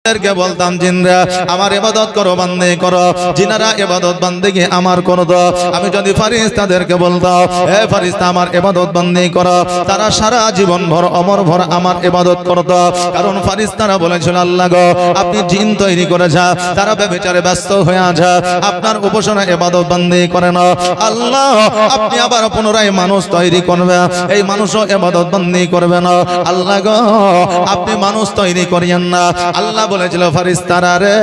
কে বলতাম জিনরা আমার ইবাদত করো, বান্দেগি করো, জিনারা ইবাদত বান্দেগি আমার করো। তো আমি যদি ফেরেশতাদেরকে বলতাম হে ফেরেশতা আমার ইবাদত বান্দেগি করো, তারা সারা জীবন ভর অমর ভর আমার ইবাদত করত। কারণ ফেরেশতারা বলেছিল আল্লাহ গো আপনি জিন তৈরি করেছেন, তারা ব্যভিচারে ব্যস্ত হয়ে আছে, আপনার উপাসনা ইবাদত বান্দেগি করে না। আল্লাহ আপনি আবার পুনরায় মানুষ তৈরি করবে, এই মানুষও ইবাদত বান্দেগি করবে না। আল্লাহ গো আপনি মানুষ তৈরি করিয়েন না। আল্লাহ বলেছিল ফেরেশতারা রে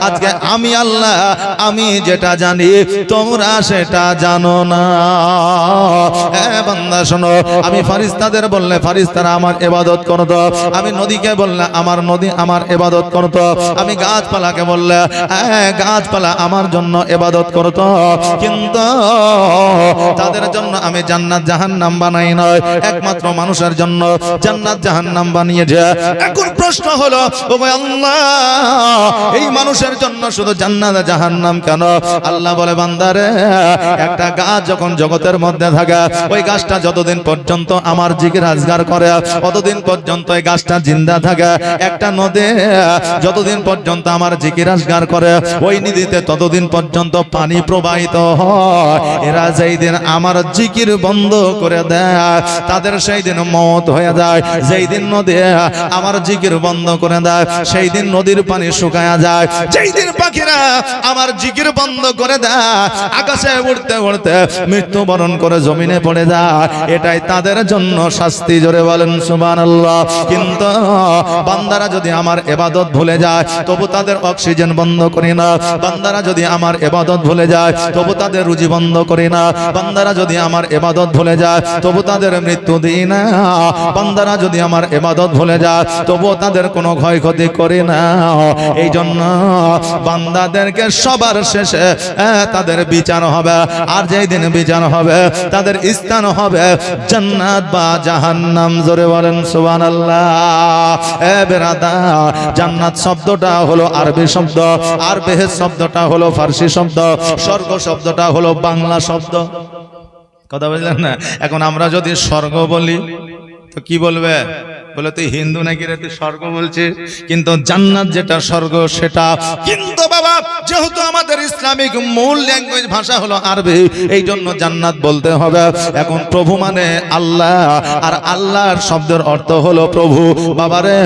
আজকে আমি আল্লাহ আমি যেটা জানি তোমরা সেটা জানো না। এ বান্দা শোনো, আমি ফেরেশতাদের বললে ফেরেশতারা আমার ইবাদত করত, আমি নদীকে বললে আমার নদী আমার ইবাদত করত, আমি গাছপালাকে বললে গাছপালা আমার জন্য ইবাদত করত। কিন্তু তাদের জন্য আমি জান্নাত জাহান্নাম বানাই নয়, একমাত্র মানুষের জন্য জান্নাত জাহান্নাম বানিয়েছে। এখন প্রশ্ন হলো ও আল্লাহ এই মানুষের জন্য শুধু জান্নাত জাহান্নাম কেন? আল্লাহ বলে বান্দারে একটা গাছ যখন জগতের মধ্যে থাকে, ওই গাছটা যতদিন পর্যন্ত আমার জিকির আজগার করে ততদিন পর্যন্ত এই গাছটা জিন্দা থাকে। একটা নদী যতদিন পর্যন্ত আমার জিকির আজগার করে ওই নদীতে ততদিন পর্যন্ত পানি প্রবাহিত হয়। এরা যেই দিন আমার জিকির বন্ধ করে দেয় তাদের সেই দিন মওত হয়ে যায়। যেই দিন নদী আমার জিকির বন্ধ করে দেয় সেই দিন নদীর পানি শুকায়া যায়। যেই দিন পাখিরা আমার জিকির বন্ধ করে দেয় আকাশে উড়তে উড়তে মৃত্যুবরণ করে জমিনে পড়ে যায়। এটাই তাদের জন্য শাস্তি। জোরে বলেন সুবহানাল্লাহ। কিন্তু বান্দারা যদি আমার ইবাদত ভুলে যায় তবু তাদের অক্সিজেন বন্ধ করি না। বান্দারা যদি আমার ইবাদত ভুলে যায় তবু তাদের রুজি বন্ধ করি না। বান্দারা যদি আমার ইবাদত ভুলে যায় তবু তাদের মৃত্যু দিই না। বান্দারা যদি আমার ইবাদত ভুলে যায় তবু তাদের কোনো ক্ষয়ক্ষতি করি না। এই জন্য বান্দাদেরকে সবার শেষে তাদের বিচার হবে, আর যেই দিন বিচার হবে তাদের স্থান হবে জান্নাত বা জাহান্নাম। জোরে বলেন সুবহানাল্লাহ। এ বেরাদার, জান্নাত শব্দটা হলো আরবি শব্দ, আর বেহেশত শব্দটা হলো ফারসি শব্দ, স্বর্গ শব্দটা হলো বাংলা শব্দ। কথা বুঝলেন না? এখন আমরা যদি স্বর্গ বলি তো কি বলবে? বলে তুই হিন্দু নাকি রে, তুই স্বর্গ বলছিস? কিন্তু জান্নাত যেটা স্বর্গ সেটা। কিন্তু বাবা যেহেতু আমাদের ইসলামিক মূল ল্যাঙ্গুয়েজ ভাষা হলো আরবি, এই জন্য জান্নাত বলতে হবে। এখন প্রভু মানে আল্লাহ, আর আল্লাহর শব্দের অর্থ হলো প্রভু। বাবারে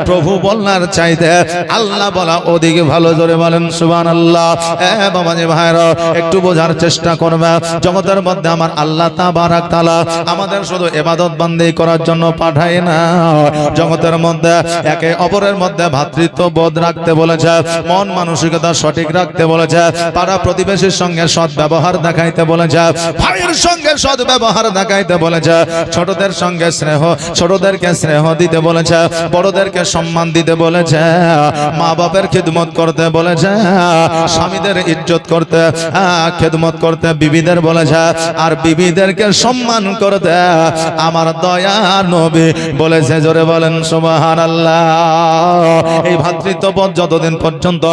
প্রভু বলার চাইতে আল্লাহ বলা ওদিকে ভালো। জোরে বলেন সুবহানাল্লাহ। বাবাজি ভাইরা একটু বোঝার চেষ্টা করবে, জগতের মধ্যে আমার আল্লাহ তাবারাক তাআলা আমাদের শুধু ইবাদত বান্দেগি করার জন্য পাঠায় না, জগতের মধ্যে একে অপরের মধ্যে ভ্রাতৃত্ব বোধ রাখতে বলেছে, মন মানসিকতা সঠিক রাখতে বলেছে, পাড়া প্রতিবেশীর সঙ্গে সৎ ব্যবহার দেখাইতে বলেছে, ভাইয়ের সঙ্গে সৎ ব্যবহার দেখাইতে বলেছে, ছোটদের সঙ্গে স্নেহ, ছোটদেরকে স্নেহ দিতে বলেছে, বড়দেরকে সম্মান দিতে বলেছে, মা বাপের খিদমত করতে বলেছে, স্বামীদের ইজ্জত করতে খিদমত করতে বিবিদের বলেছে, আর বিবিদেরকে সম্মান করতে আমার দয়ার নবী বলেছে। জোরে বলেন সুবহানাল্লাহ। এই ভ্রাতৃত্ববোধ যতদিন পর্যন্ত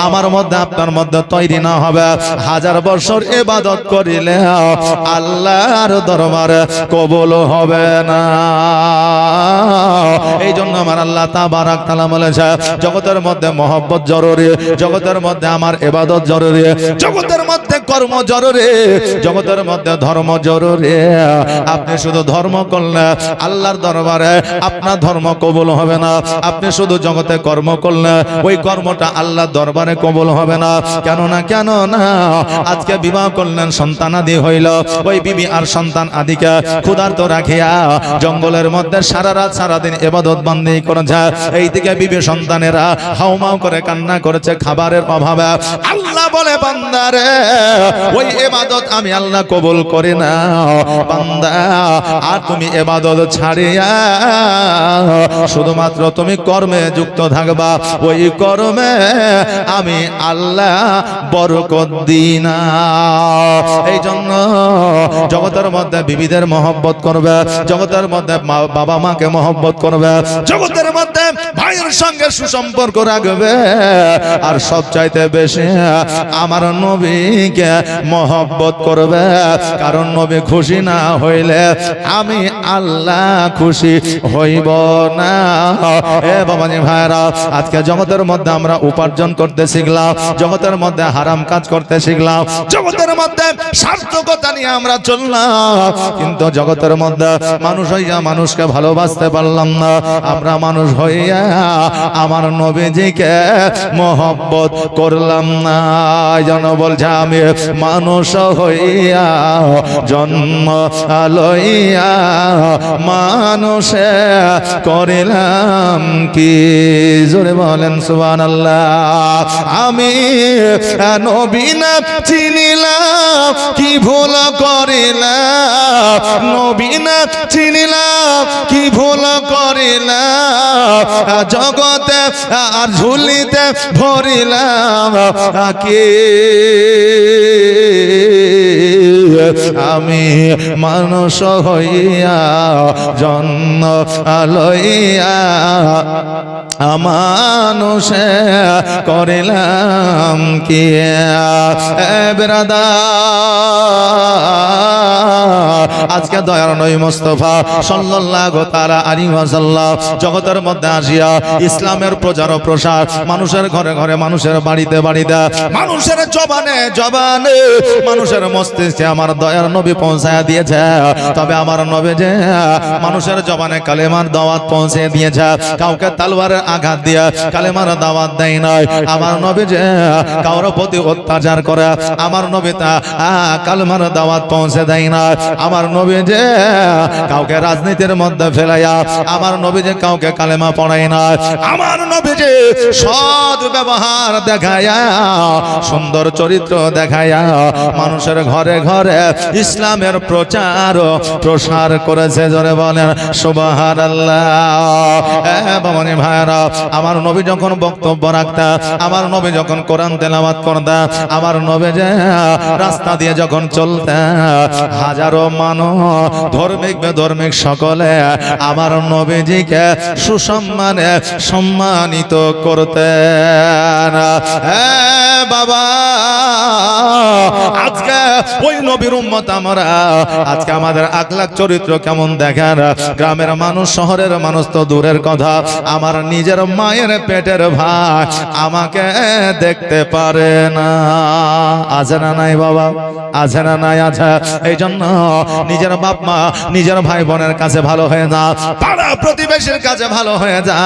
আমার মধ্যে আপনার মধ্যে তৈরি না হবে, হাজার বছর ইবাদত করিলে আল্লাহর দরবারে কবুল হবে না। এই জন্য আমার আল্লাহ তাবারাক তাআলা বলেছে জগতের মধ্যে মহব্বত জরুরি, জগতের মধ্যে আমার ইবাদত জরুরি, জগতের মধ্যে কর্ম জরুরি, জগতের মধ্যে ধর্ম জরুরি। আপনি শুধু ধর্ম করলে আল্লাহর দরবারে আপনার ধর্ম কবুল হবে না। আপনি শুধু জগতে কর্ম করলে ওই কর্মটা আল্লাহর দরবারে কবুল হবে না। কেন না আজকে বিবাহ করলেন, সন্তানাদি হইল, ওই বিবি আর সন্তান আদিকে ক্ষুধার্ত রাখিয়া জঙ্গলের মধ্যে সারা রাত সারাদিন ইবাদত বান্দেগি করেছে। এই দিকে বিবি সন্তানেরা হাউমাউ করে কান্না করেছে খাবারের অভাবে। আল্লাহ বলে বান্দারে ওই ইবাদত আমি আল্লাহ কবুল করি না। বান্দা আর তুমি ইবাদত ছাড়িয়া শুধুমাত্র তুমি কর্মে যুক্ত থাকবা, ওই কর্মে আমি আল্লাহ বরকত দিই না। এই জন্য জগতের মধ্যে বিবিদের মহব্বত করবে, জগতের মধ্যে বাবা মাকে মহব্বত করবে, জগতের মধ্যে ভাইয়ের সঙ্গে সুসম্পর্ক রাখবে, আর সবচাইতে বেশি আমার নবীকে মহব্বত করবে, কারণ নবী খুশি না হইলে আমি আল্লাহ খুশি হইব না। এ বাবাজি ভাইরা, আজকে জগতের মধ্যে আমরা উপার্জন করতে শিখলাম, জগতের মধ্যে হারাম কাজ করতে শিখলাম, জগতের মধ্যে সার্থকতা নিয়ে আমরা চললাম, কিন্তু জগতের মধ্যে মানুষ হইয়া মানুষকে ভালোবাসতে পারলাম না। আমরা মানুষ হইয়া আমার নবীজিকে মহব্বত করলাম না। যেন বলছে আমি মানুষ হইয়া জন্ম লইয়া মানুষে করিলাম কি, জোরে বলেন সুবহানাল্লাহ। আমি নবী না চিনিলাম কি ভুল করিলাম, নবী না চিনিলাম কি ভুল করিলাম, জগতে আর ঝুলিতে ভরিলাম কি আমি মানুষ হইয়া জন্ম লইয়া মানুষে করিলাম কি। আজকে দয়ার নবী মুস্তাফা সাল্লাল্লাহু তাআলা আলাইহি ওয়াসাল্লাম জগতের মধ্যে আসিয়া ইসলামের প্রচার ও প্রসার মানুষের ঘরে ঘরে, মানুষের বাড়িতে বাড়িতে, মানুষের জবানে জবানে, মানুষের মস্তিষ্কে আমার দয়ার নবী পৌঁছায়া দিয়েছে। তবে আমার নবী যে মানুষের জবানে কালেমার দাওয়াত পৌঁছে দিয়েছে, কাউকে তলোয়ারের আঘাত দিয়ে কালেমার দাওয়াত দেয় নাই। আমার নবী যে কারোর প্রতি অত্যাচার করে, আমার নবী তা কালেমার দাওয়াত পৌঁছে দেয় না। আমার নবী যে কাউকে রাজনীতির মধ্যে ফেলাইয়া, আমার নবী যে কাউকে কালেমা পড়ায় না। আমার নবী যে সৎ ব্যবহার দেখায়া, সুন্দর চরিত্র দেখায়া মানুষের ঘরে ঘরে ইসলামের প্রচার ও প্রসার করেছে। জোরে বলেন সুবহানাল্লাহ। বাবানি ভাইরা, আমার নবী যখন বক্তব্য রাখতা, আমার নবী যখন কোরআন তেলাওয়াত করতা, আমার নবী যে রাস্তা দিয়ে যখন চলতা, হাজারো মানুষ ধর্মিক বেধর্মিক সকলে আমার নবীজিকে সুসম্মানে সম্মানিত করতেন। বাবা, আজকে ওই নবীর উম্মত আমরা, আজকে আমাদের আখলাক চরিত্র কেমন দেখেন। গ্রামের মানুষ, শহরের মানুষ তো দূরের কথা, আমার নিজের মায়ের পেটের ভাই আমাকে দেখতে পারে না। আছে না নাই বাবা? আছে না নাই? আছে। এই জন্য নিজের বাপ মা, নিজের ভাই বোনের কাছে ভালো হয়ে যা, পাড়া প্রতিবেশীর কাছে ভালো হয়ে যা,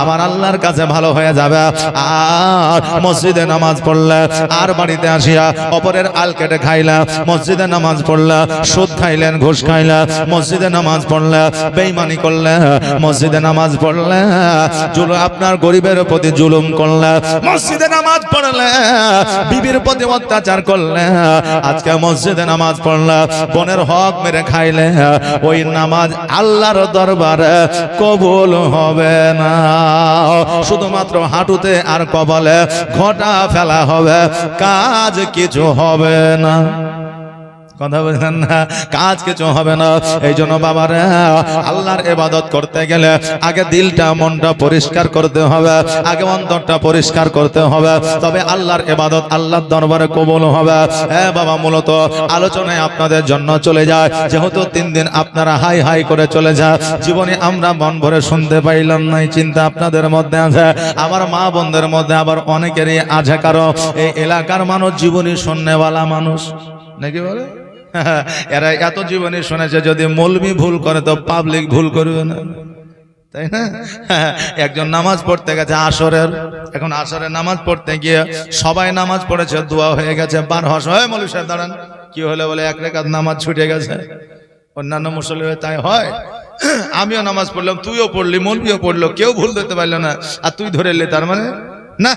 আমার আল্লাহর কাছে ভালো হয়ে যাবে। আর মসজিদে নামাজ পড়লে, আর বাড়িতে আসিয়া অপরের আল কেটে খাইলা, মসজিদে নামাজ পড়লে সুদ খাইলেন, ঘুষ খাইলা, মসজিদে নামাজ পড়লে বেঈমানি করলে, মসজিদে নামাজ পড়লে আপনার গরিবের প্রতি জুলুম করলে, মসজিদে নামাজ পড়লে বিবির প্রতি অত্যাচার করলে, আজকে মসজিদে নামাজ পড়লে বোনের হক মেরে খাইলে, ওই নামাজ আল্লাহর দরবারে কবুল হবে না। শুধুমাত্র হাঁটুতে আর কপালে ঘটা ফেলা হবে, কাজ কিছু হবে না। কথা বলছেন না? কাজ কিছু হবে না। এই জন্য বাবারা, আল্লাহর ইবাদত করতে গেলে আগে দিলটা, মনটা পরিষ্কার করতে হবে, আগে অন্তরটা পরিষ্কার করতে হবে, তবে আল্লাহর ইবাদত আল্লাহর দরবারে কবুল হবে। হ্যাঁ বাবা, মূলত আলোচনায় আপনাদের জন্য চলে যায়, যেহেতু 3 দিন আপনারা হাই হাই করে চলে যায়, জীবনে আমরা মন ভরে শুনতে পাইলাম না, চিন্তা আপনাদের মধ্যে আছে, আমার মা বোনদের মধ্যে আবার অনেকেরই আছে। কারণ এই এলাকার মানুষ জীবনী শুননেওয়ালা মানুষ নাকি বলে, এরা এত জীবনী শুনেছে, যদি মৌলবি ভুল করে তো পাবলিক ভুল করবে না, তাই না? একজন নামাজ পড়তে গেছে আসরের, এখন আসরের নামাজ পড়তে গিয়ে সবাই নামাজ পড়েছে, দোয়া হয়ে গেছে, বার হস হয় মৌলবি সাহেব দাঁড়ান, কি হলে বলে 1 রাকাত নামাজ ছুটে গেছে। অন্যান্য মুসল্লি তাই হয়, আমিও নামাজ পড়লাম, তুইও পড়লি, মৌলবিও পড়লো, কেউ ভুল ধরতে পারলো না, আর তুই ধরে এলি, তার মানে না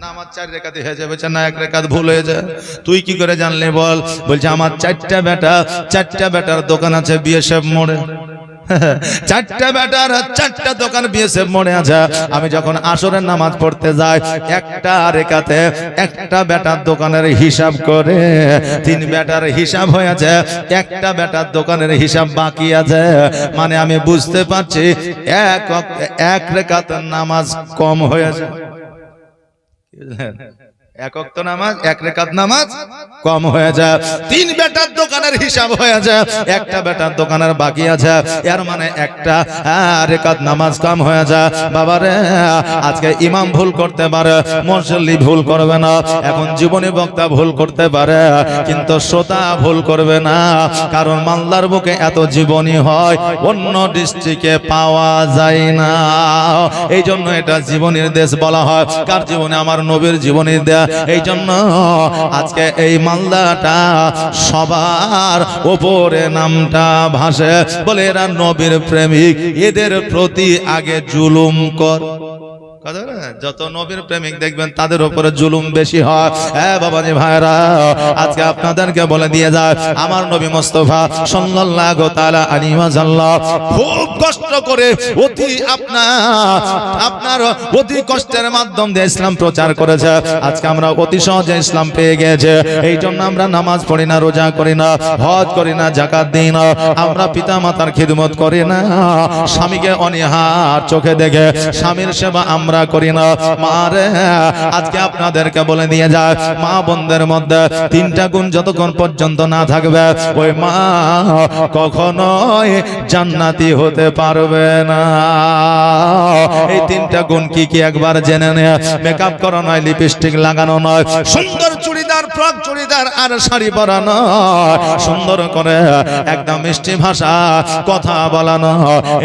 নামাজ 4 রাকাতে হয়ে যাবে, না 1 রাকাত ভুল হয়ে যায়। তুই কি করে জানলে বল? বলছে আমার 4টা বেটার দোকান আছে বিএসএফ মোড়ে, 4টা বেটার 4টা দোকান বিএসএফ মোড়ে আছে। আমি যখন আসরের নামাজ পড়তে যাই, একটা রেখাতে একটা বেটার দোকানের হিসাব করে 3 বেটার হিসাব হয়েছে, একটা বেটার দোকানের হিসাব বাকি আছে। মানে আমি বুঝতে পারছি এক রেখাতে নামাজ কম হয়েছে। এক ওয়াক্ত নামাজ, এক রাকাত নামাজ কম হয়ে যায়। তিন বেটার দোকানের হিসাব হয়ে যায়, একটা বেটার দোকানের বাকি আছে, এর মানে একটা রাকাত নামাজ কম হয়ে যায়। বাবারে আজকে ইমাম ভুল করতে পারে, মুসল্লি ভুল করবে না, এখন জীবনী বক্তা ভুল করতে পারে, কিন্তু শ্রোতা ভুল করবে না। কারণ মালদার বুকে এত জীবনী হয়, অন্য ডিস্ট্রিক্টে পাওয়া যায় না। এই জন্য এটা জীবনীর দেশ বলা হয়। কার জীবনে? আমার নবীর জীবনীর দেশ। এই জন্য আজকে এই মালদাটা সবার উপরে নামটা ভাসে, বলে এরা নবীর প্রেমিক, এদের প্রতি আগে জুলুম কর। যত নবীর প্রেমিক দেখবেন তাদের উপরে জুলুম বেশি হয়। হ্যাঁ বাবাজি ভাইরা, আজকে আপনাদেরকে বলে দিয়ে যায়, আমার নবী মুস্তাফা সাল্লাল্লাহু তাআলা আলাইহি ওয়াসাল্লাম খুব কষ্ট করে আপনার অতি কষ্টের মাধ্যম দিয়ে ইসলাম প্রচার করেছে। আজকে আমরা অতি সহজে ইসলাম পেয়ে গেছে। এই জন্য আমরা নামাজ পড়ি না, রোজা করি না, হজ করি না, যাকাত দিই না, আমরা পিতা মাতার খিদমত করি না, স্বামীকে অনীহার চোখে দেখে স্বামীর সেবা আমরা করি না। মারে আজকে আপনাদেরকে বলে দিয়ে যায়, মা বোনদের মধ্যে তিনটা গুণ যতক্ষণ পর্যন্ত না থাকবে, ওই মা কখনোই জান্নাতি হতে পারবে না। এই তিনটা গুণ কি কি একবার জেনে নে। মেকআপ করা নয়, লিপস্টিক লাগানো নয়, সুন্দর চুড়িদার, ফ্রক চুড়িদার আর শাড়ি পরা নয়, সুন্দর করে একদম মিষ্টি ভাষা কথা বলানো।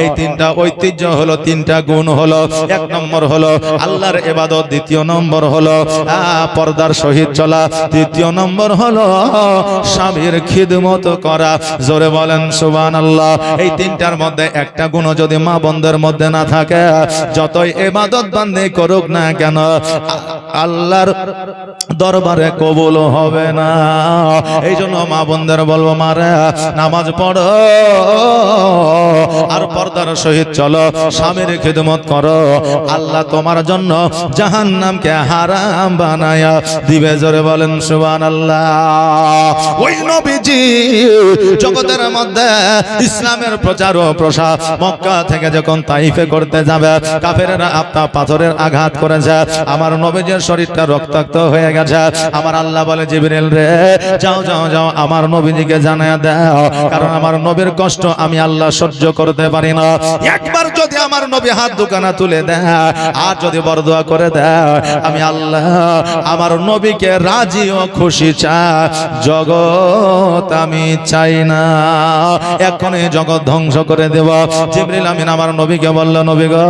এই তিনটা ঐতিহ্য হলো, তিনটা গুণ হলো। এক নম্বর হলো আল্লাহর ইবাদত, দ্বিতীয় নম্বর হলো পর্দার সহিত চলা, তৃতীয় নম্বর হলো স্বামীর খিদমত করা। জোরে বলেন সুবহানাল্লাহ। এই তিনটার মধ্যে একটা গুণ যদি মা বোনদের মধ্যে না থাকে, যতই ইবাদত বান্দি করুক না কেন, আল্লাহর দরবারে কবুল হবে না। এই জন্য মা বোনদের বলবো, মারে নামাজ পড়ো আর পর্দার সহিত চলো, স্বামীর খিদমত করো, আল্লাহ তোমার জন্য জাহান্নামকে হারাম বানায়া দিবে। জোরে বলেন সুবহানাল্লাহ। ওই নবীজি জগতের মধ্যে ইসলামের প্রচার ও প্রসার মক্কা থেকে যখন তাইফে করতে যাবে, কাফেররা আপনার পাথরের আঘাত করেছে, আমার নবীজির শরীরটা রক্তাক্ত হয়ে গেছে। আমার আল্লাহ বলে, জিবরিল রে যাও যাও যাও, আমার নবীজিকে জানায়া দাও, কারণ আমার নবীর কষ্ট আমি আল্লাহ সহ্য করতে পারি না। একবার যদি আমার নবী হাত দুখানা তুলে দেয় আর যদি বরদোয়া করে দেয়, আমি আল্লাহ আমার নবীকে রাজি ও খুশি চাই, জগৎ আমি চাই না, এখনই জগৎ ধ্বংস করে দেব। জিবরিল আমিন আমার নবীকে বলল, নবী গো,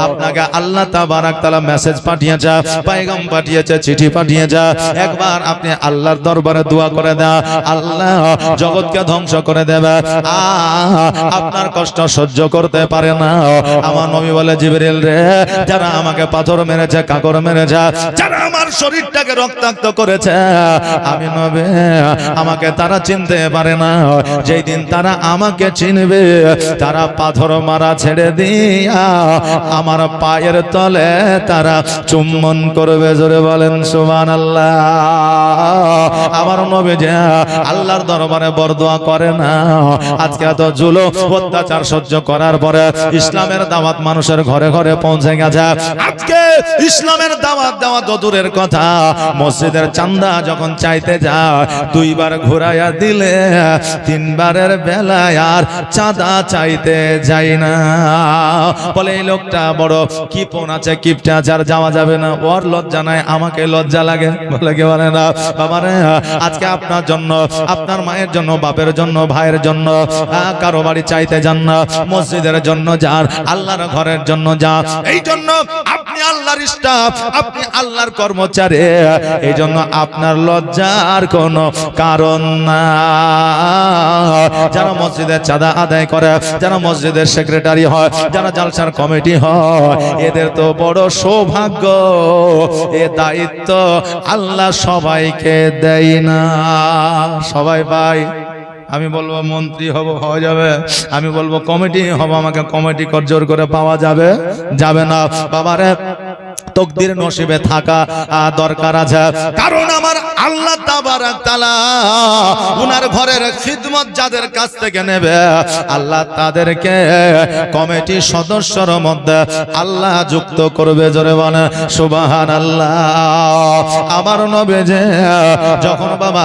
আপনাকে আল্লাহ তাবারাক তাআলা মেসেজ পাঠিয়েছে, পয়গাম পাঠিয়েছে, চিঠি পাঠিয়েছে, একবার আপনি আল্লাহর দরবারে দোয়া করে দেন, আল্লাহ জগৎকে ধ্বংস করে দেবে, আপনার কষ্ট সহ্য করতে পারে না। আমার নবী বলে, জিবরিল রে, যারা আমাকে পাথর মেরেছে, কাকর মেরেছে, যারা আমার শরীরটাকে রক্তাক্ত করেছে, আমি নবী আমাকে তারা চিনতে পারে না। যেই দিন তারা আমাকে চিনবে, তারা পাথর মারা ছেড়ে দিয়া আমার পায়ের তলে তারা চুম্বন করবে। জোরে বলেন সুবহানাল্লাহ। আমার নবী যে আল্লাহর দরবারে বরদোয়া করে না। আজকে এত জুলুম অত্যাচার সহ্য করার পরে ইসলামের দাওয়াত মানুষের ঘরে ঘরে পৌঁছে গেছে। আজকে ইসলামের দাওয়াত দেওয়া তো দূরের কথা, মসজিদের চাঁদা যখন চাইতে যায়, দুইবার ঘুরাইয়া দিলে তিনবারের বেলায় আর চাঁদা চাইতে যাই না। বলে এই লোকটা বড় কিপন আছে, কিপটা আছে, আর যাওয়া যাবে না, ওর লজ্জা নাই, আমাকে লজ্জা লাগে। বলে কে বলে না বাবা রে, আজকে আপনার জন্য, আপনার মায়ের জন্য, বাপের জন্য, ভাইয়ের জন্য কারো বাড়ি চাইতে যান না, মসজিদের জন্য যান, আল্লাহর ঘরের জন্য যান। এই জন্য আপনি আল্লাহর স্টাফ, আপনি আল্লাহর কর্মচারী, এই জন্য আপনার লজ্জার কোনো কারণ না। যারা মসজিদের চাঁদা আদায় করে, যারা মসজিদের সেক্রেটারি হয়, যারা জালসার কমিটি হয়, এদের তো বড় সৌভাগ্য, এ দায়িত্ব আল্লাহ সবাইকে দেয় না। সবাই পায়। আমি বলবো মন্ত্রী হব, হওয়া যাবে, আমি বলবো কমিটি হব, আমাকে কমিটি জোর করে পাওয়া যাবে, যাবে না। বাবারে তকদির নসিবে থাকা দরকার আছে। কারণ আমার আল্লাহ তাবারাক তাআলা উনার ঘরের খিদমত যাদের কাছ থেকে নেবে আল্লাহ তাদেরকে কমিটি সদস্যর মধ্যে আল্লাহ যুক্ত করবে। জোরে বলে সুবহানাল্লাহ। আমার নবী যে যখন বাবা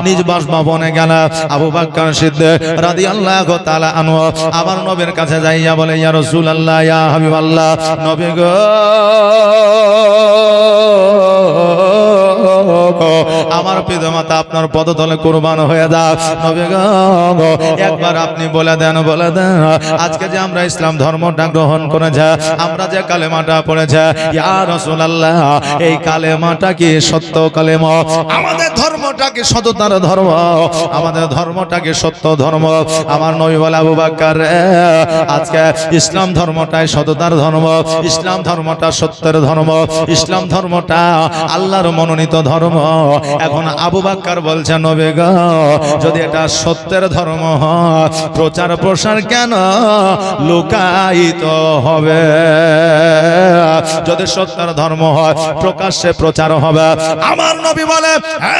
নিজ বাসভবনে গেল, আবু বকর সিদ্দিক রাদিয়াল্লাহু তাআলা আনহু আমার নবীর কাছে যাইয়া বলে, ইয়া রাসূলুল্লাহ, ইয়া হাবিবাল্লাহ, নবী গো আমার পিতামাতা আপনার পদতলে কুরবান হয়ে যাক। নবী গো একবার আপনি বলে দেন আজকে যে আমরা ইসলাম ধর্মটা গ্রহণ করেছে, আমরা যে কালেমাটা পড়েছে, ইয়া রাসূলুল্লাহ, এই কালেমাটা কি সত্য কালেমা? আমাদের ধর্মটা কি সততার ধর্ম? আমাদের ধর্মটা কি সত্য ধর্ম? আমার নবী বলে, আবু বকর আজকে ইসলাম ধর্মটাই সততার ধর্ম, ইসলাম ধর্মটা সত্যের ধর্ম, ইসলাম ধর্মটা আল্লাহর মনোনীত ধর্ম। এখন আবু বকর বলছে, নবী গো যদি এটা সত্যের ধর্ম হয় প্রচার প্রসার কেন লুকায়িত হবে? যদি সত্যের ধর্ম হয় প্রকাশ্যে প্রচার হবে। আমার নবী বলে,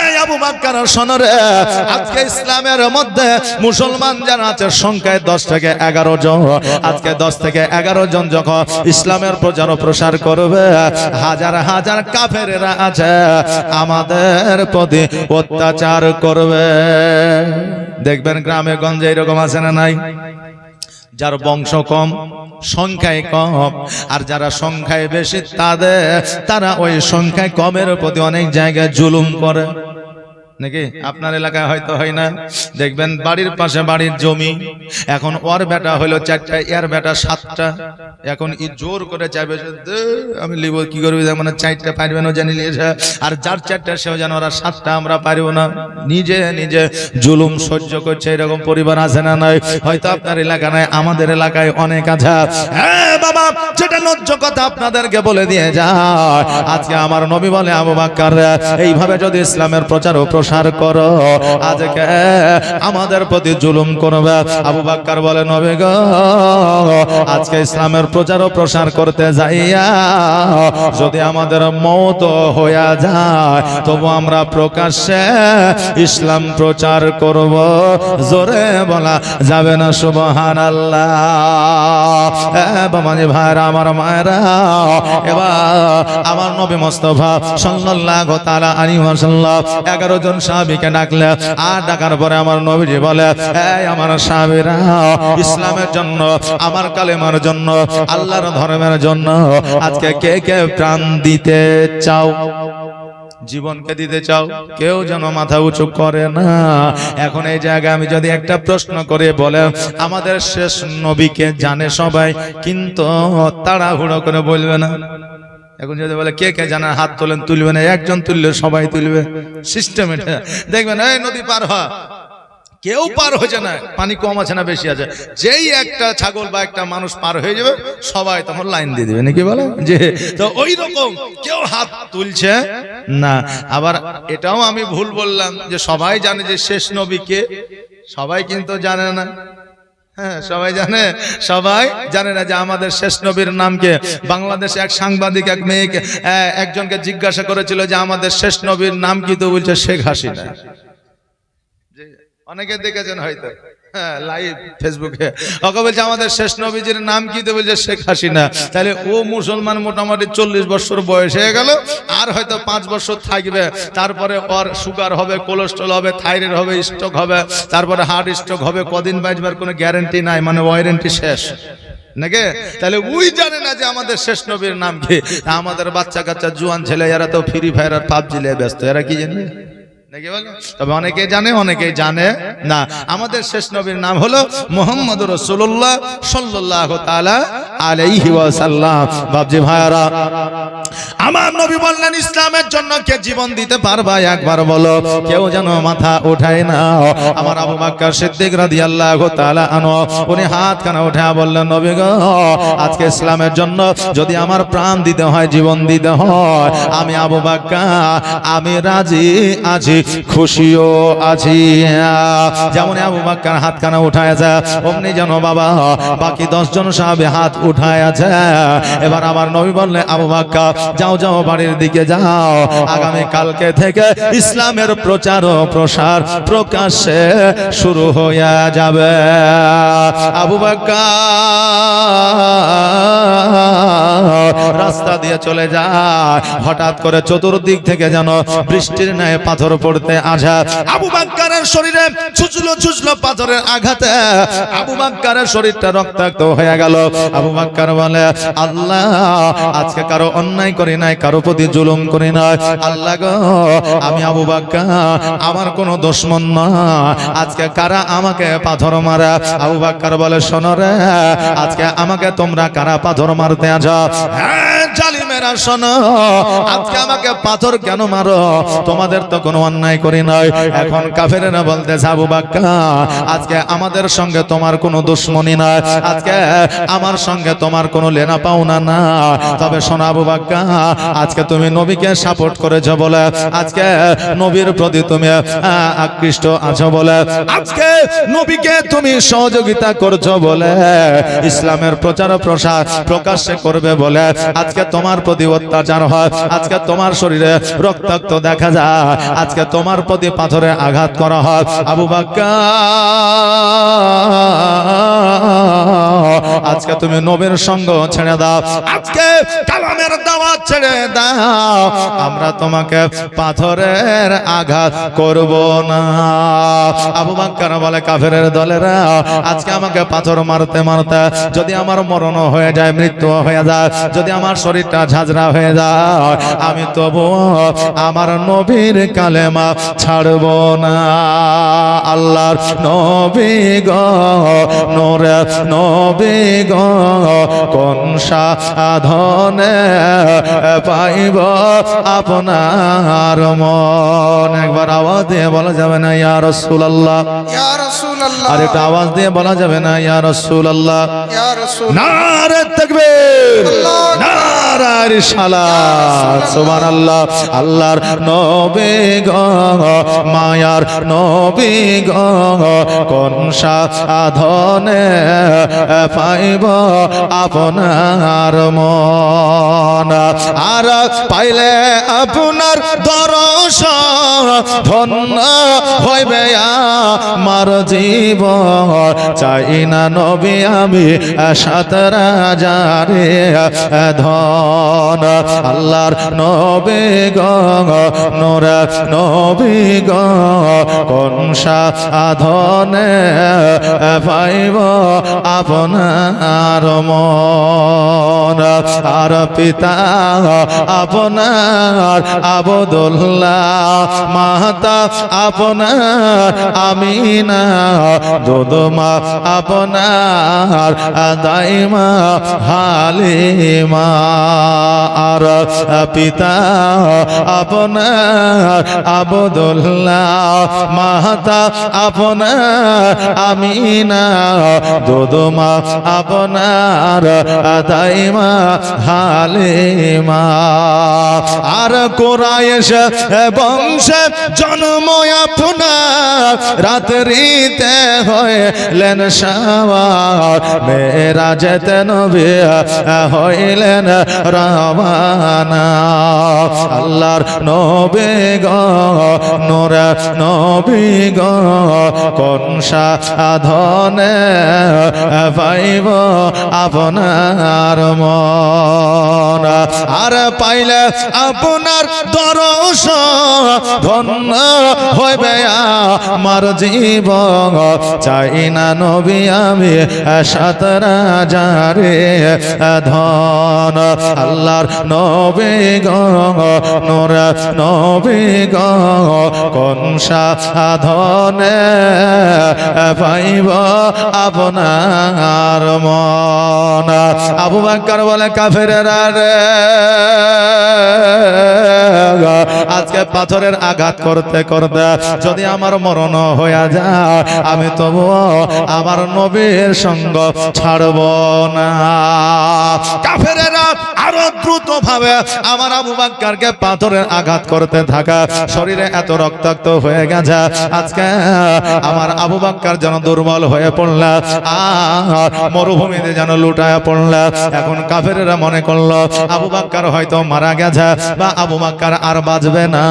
এই আবু বকর শোনো রে, আজকে ইসলামের মধ্যে মুসলমান যারা আছে সংখ্যায় 10 থেকে 11 জন, আজকে 10 থেকে 11 জন যখন ইসলামের প্রচার প্রসার করবে, হাজার হাজার কাফেরেরা আছে আমাদের প্রতি অত্যাচার করবে। দেখবেন গ্রামে গঞ্জে এরকম আছে না নাই? যার বংশ কম, সংখ্যায় কম, আর যারা সংখ্যায় বেশি তারা ওই সংখ্যায় কমের প্রতি অনেক জায়গায় জুলুম করে নাকি? আপনার এলাকায় হয়তো হয় না, দেখবেন বাড়ির পাশে বাড়ির জমি, এখন ওর বেটা হলো 4টা, এর বেটা 7টা, এখন ই জোর করে চাইবে আমি লিব, কি করবি, মানে 4টা পারবে না জানি লিয়েছে, আর যার 4টা সেও যেন ওরা 7টা আমরা পারবো না, নিজে নিজে জুলুম সহ্য করছে। এরকম পরিবার আছে না নাই? হয়তো আপনার এলাকা নাই, আমাদের এলাকায় অনেক আছে। হ্যাঁ বাবা, যেটা ন্যায্য কথা আপনাদেরকে বলে দিয়ে যায়, আজকে আমার নবী বলে, আবু বকর এইভাবে যদি ইসলামের প্রচার ও প্রসার করো আজকে আমাদের প্রতি জুলুম করবে। আবু বকর বলে, নবী গো আজকে ইসলামের প্রচার ও প্রসার করতে যাইয়া যদি আমাদের মওত হয়ে যায় তবু আমরা প্রকাশ্যে ইসলাম প্রচার করব। জোরে বলা যাবে না সুবহানাল্লাহ। বাবাজি ভাইরা, আমার মায়েরা, এবার আমার নবী মুস্তাফা সাল্লাল্লাহু তাআলা আলাইহি ওয়াসাল্লাম 11 জন সাহাবীকে ডাকলে, আর ডাকার পরে আমার নবীজি বলে, এই আমার সাহাবীরা, ইসলামের জন্য, আমার কালেমার জন্য, আল্লাহর ধর্মের জন্য আজকে কে কে প্রাণ দিতে চাও? জীবনকে দিতে চাও? কেউ যেন মাথা উঁচু করে না। এখন এই জায়গায় আমি যদি একটা প্রশ্ন করে বলে, আমাদের শেষ নবীকে জানে সবাই, কিন্তু তাড়াহুড়ো করে বলবে না। এখন যদি বলে কে কে জানা, হাত তোলেন, তুলবে না, একজন তুললে সবাই তুলবে, সিস্টেম এটা। দেখবেন এই নদী পার হয়, কেউ পার হয়েছে না, পানি কম আছে না বেশি আছে, যেই একটা ছাগল বা একটা মানুষ পার হয়ে যাবে সবাই তখন লাইন দিয়ে দিবে নাকি বলে যে, তো ওই রকম কেউ হাত তুলছে না। আবার এটাও আমি ভুল বললাম যে সবাই জানে যে শেষ নবীকে, সবাই কিন্তু জানে না। হ্যাঁ, সবাই জানে, সবাই জানে না যে আমাদের শেষ নবীর নাম কে। বাংলাদেশে এক সাংবাদিক এক মেয়েকে, একজনকে জিজ্ঞাসা করেছিল যে আমাদের শেষ নবীর নাম কি, তো বলছে শেখ হাসিনা। অনেকে দেখেছেন হয়তো, হ্যাঁ, লাইভ ফেসবুকে। ওকে বলছে আমাদের শেষ নবীজির নাম কি, তো বলছে শেখ হাসিনা। তাহলে ও মুসলমান মোটামুটি 40 বছর বয়স হয়ে গেল, আর হয়তো 5 বছর থাকবে, তারপরে ওর সুগার হবে, কোলেস্ট্রল হবে, থাইরয়েড হবে, স্ট্রোক হবে, তারপরে হার্ট স্ট্রোক হবে, কদিন বাঁচবার কোনো গ্যারান্টি নাই, মানে ওয়ারেন্টি শেষ নাকি? তাহলে ওই জানে না যে আমাদের শেষ নবীর নাম কি। আমাদের বাচ্চা কাচ্চা জুয়ান ছেলে এরা তো ফ্রি ফায়ার আর পাবজি নিয়ে ব্যস্ত, এরা কি জানে নাকি বলে? তবে অনেকে জানে, অনেকেই জানে না। আমাদের শেষ নবীর নাম হলো মুহাম্মদুর রাসূলুল্লাহ সাল্লাল্লাহু তাআলা আলাইহি ওয়াসাল্লাম। বাবজি ভাইরা, আমার নবী বললেন, ইসলামের জন্য কে জীবন দিতে পারবা? একবার বলো। কেউ যেন মাথা উঠায় না। আমার আবু বকর সিদ্দিক রাদিয়াল্লাহু তাআলা আনহু উনি হাত কানা উঠা বললেন, নবী গো আজকে ইসলামের জন্য যদি আমার প্রাণ দিতে হয়, জীবন দিতে হয়, আমি আবু বকর আমি রাজি আছি। খুশিও আছি। যেমন আবু বকর হাতখানা উঠায়ছে, অমনি যেন বাবা বাকি 10 জন সাহাবী হাত উঠায়ছে। এবার আমার নবী বললেন, আবু বকর যাও যাও বাড়ির দিকে যাও, আগামী কালকে থেকে ইসলামের প্রচার ও প্রসার প্রকাশ্যে শুরু হয়ে যাবে। আবু বকর রাস্তা দিয়ে চলে যায়, হঠাৎ করে চতুর্দিক থেকে যেন বৃষ্টির ন্যায় পাথর পড়তে আসে। আবু বকরের শরীরে ছুঁচলো পাথরের আঘাতে আবু বকরের শরীরটা রক্তাক্ত হয়ে গেল। আবু বকর বলে, আল্লাহ আজকে কারো অন্যায় করি নাই, কারো প্রতি জুলুম করি নাই। আল্লাহ গো, আমি আবু বকর আমার কোনো দুশমন না, আজকে কারা আমাকে পাথর মারা? আবু বকর বলে, শোনো রে, আজকে আমাকে তোমরা কারা পাথর মারতে আছো? হ্যাঁ জালিমেরা শোনো, আজকে আমাকে পাথর কেন মারো? তোমাদের তো কোনো অন্যায় করি নাই। এখন কাফেরেরা বলতেছে, আবু বকর আজকে আমাদের সঙ্গে তোমার কোনো দুশমনি নাই, আজকে আমার সঙ্গে তোমার কোনো লেনা পাওনা না। তবে শোনো আবু বকর, আজকে তুমি নবীকে সাপোর্ট করেছো বলে, আজকে নবীর প্রতি তুমি আকৃষ্ট আছো বলে, আজকে নবীকে তুমি সহযোগিতা করছো বলে, ইসলামের প্রচার প্রসার প্রকাশ্যে করবে বলে আজকে তোমার প্রতি অত্যাচার হয়, আজকে তোমার শরীরে রক্তাক্ত দেখা যায়, আজকে তোমার প্রতি পাথরে আঘাত করা হয়। আবু বকর আজকে তুমি নবীর সঙ্গ ছেড়ে দাও, আজকে কালামের দাওয়াত ছেড়ে দাও, আমরা তোমাকে পাথরের আঘাত করব না। আবু বকর বলে, কাফেরের দলেরা আজকে আমাকে পাথর মারতে মারতে যদি আমার মরণ হয়ে যায়, মৃত্যু হয়ে যায়, যদি আমার শরীরটা ঝাঁঝরা হয়ে যায়, আমি তবু আমার নবীর কালেমা ছাড়ব না। আল্লাহর নবী গো, নূরে নবী গো, কোন সাধনে পাইব আপনার মন? একবার আওয়াজ দিয়ে বলা যাবে না ইয়া রাসূলুল্লাহ? ইয়া রাসূলুল্লাহ। আর একটা আওয়াজ দিয়ে বলা যাবে না ইয়া রাসূলুল্লাহ? ইয়া রাসূল। নারে তাকবীর, নারে রিসালাত, সুবহানাল্লাহ। আল্লাহর নবী গো, মায়ার নবী গো, কোন সাধনে পাইব আপনার মন? আর পাইলে আপনার দর্শন ধন্য হইবে আমার জীবন। চাই না নবী আমি সাত রাজারে ধন। আল্লাহর নবী গো, নূরে নবী গো, কোন সাধনে পাইব আপনার মন? আর পিতা আপনার আবদুল্লাহ, মাতা আপনার আমিনা, দুধমা আপনার দাইমা হালিমা। আর পিতা আপনার আবদুল্লাহ, মাতা আপনার আমিনা, দুধমা আপনার দাইমা হালিমা। আর কুরাইশ বংশে জন্ম আপনার, রাত্রিতে হইলেন সওয়ার, মেরাজেতে নবী হইলেন রওয়ানা। আল্লাহর নবী গো, নূরে নবী গো, কোন সাধনে পাইব আপনার মন? আর পাইলে আপনার দর্শন ধন্য হইবে আমার জীবন। চাই না নবী আমি সাত রাজারে ধন। আল্লাহর নবী গো, নূরে নবী গো, কোন সাধনে পাইব আপনার মন? আবু বকর বলে, কাফেরেরা রে আজকে পাথরের আঘাত করতে করতে যদি আমার মরণ হয়ে যায়, আমি তবুও আমার নবীর সঙ্গ ছাড়ব না। কাফেরেরা আরো দ্রুত ভাবে আমার আবু বকরকে পাথরের আঘাত করতে থাকা, শরীরে এত রক্তাক্ত হয়ে গেছে, আজকে আমার আবু বকর যেন দুর্বল হয়ে পড়ল, আর মরুভূমিতে যেন লুটায় পড়ল। এখন কাফেরেরা মনে করলো আবু বকর হয়তো মারা গেছে বা আবু বকর আর বাঁচবে না,